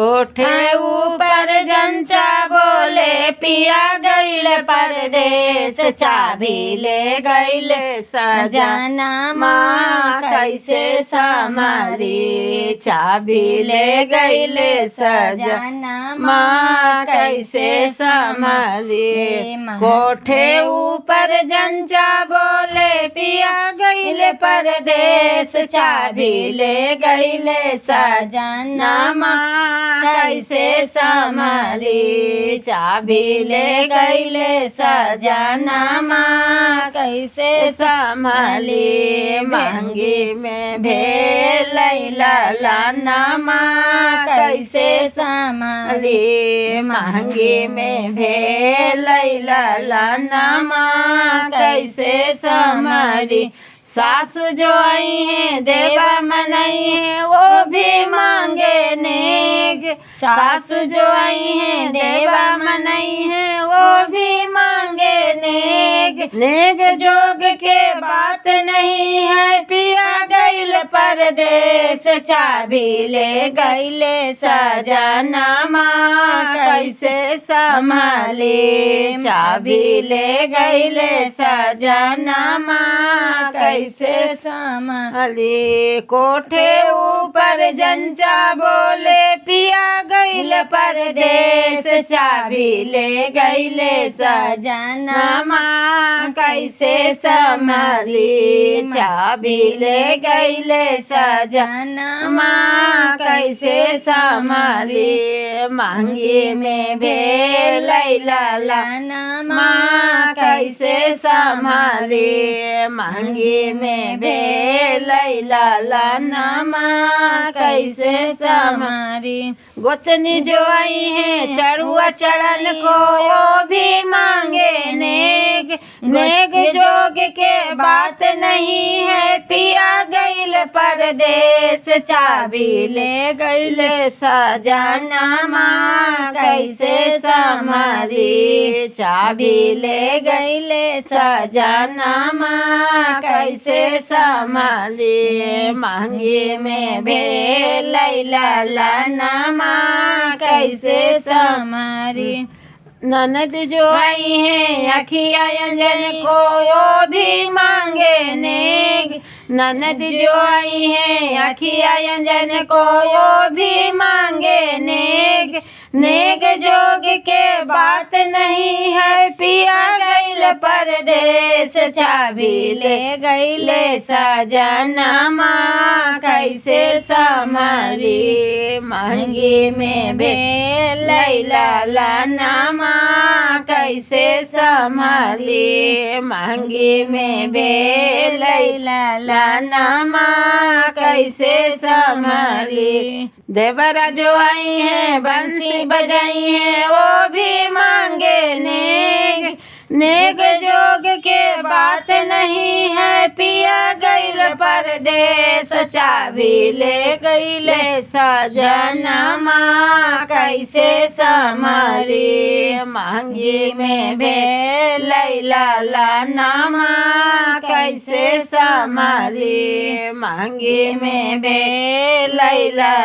कोठे ऊपर जंचा बोले पिया गईल परदेस, चाबी ले गईल सजना माँ कैसे संभाली। चाबी ले गईल सजना माँ कैसे संभाली। कोठे ऊपर जंचा बोले पिया गईल परदेस, चाबी ले गईल सजना माँ कैसे संभाली। चाबी ले गईले सजना माँ कैसे संभाली। महंगी में भेल लाना माँ कैसे संभाली। महंगी में भेल लाना माँ कैसे संभाली। सासु जो आई हैं देवा मनई है वो भी मांगे नेग। सासु जो आई हैं देवा मनई है वो भी मांगे नेग। नेग जोग के बात नहीं है पिया गईल परदेस, चाबी ले गईले सजना माँ कैसे संभाली। चाबी ले गईले सजना माँ कैसे संभाली। कोठे ऊपर जंचा बोले पिया गईल परदेस, चाबी ले गईले सजना माँ कैसे संभाली। चाबी ले गईले सजना माँ कैसे संभाली। महंगी में भेल लाना माँ कैसे संभाली। महंगी में भेल लाना माँ कैसे संभाली। गोतनी जो आई है चढ़ुआ चढ़न को वो भी मांगे नेग। नेग जोग के बात नहीं है पिया गईल परदेस, चाबी ले गईले सजना माँ कैसे संभाली। चाबी ले गईले सजना माँ कैसे संभाली। महंगी में भेल लाना माँ कैसे संभाली। ननद जो आई हैं अखिया अंजन को वो भी मांगे नेग। ननद जो आई हैं अखिया अंजन को वो भी मांगे नेग। नेग जोग के बात नहीं है पिया गईल परदेस, चाबी ले गईले सजना माँ कैसे संभाली। महंगी में भेल लाना माँ कैसे संभाली। महंगी में भेल लाना माँ कैसे संभाली। देवरा जो आई हैं बंसी बजाई हैं वो भी मांगे नेग। नेग जोग के बात नहीं है पिया गईल परदेस, चाबी ले गईले सजना माँ कैसे संभाली। महंगी में भेल लाना माँ कैसे संभाली। महंगी में भेल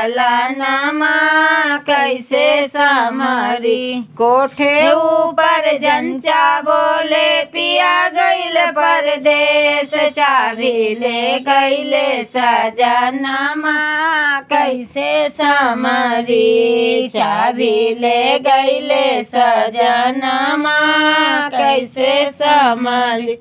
लाना माँ कैसे संभाली। कोठे ऊपर जंचा बोले पिया गईल परदेस, चाबी ले गईले सजना माँ कैसे संभाली। चाबी ले गईले सजना माँ कैसे संभाली।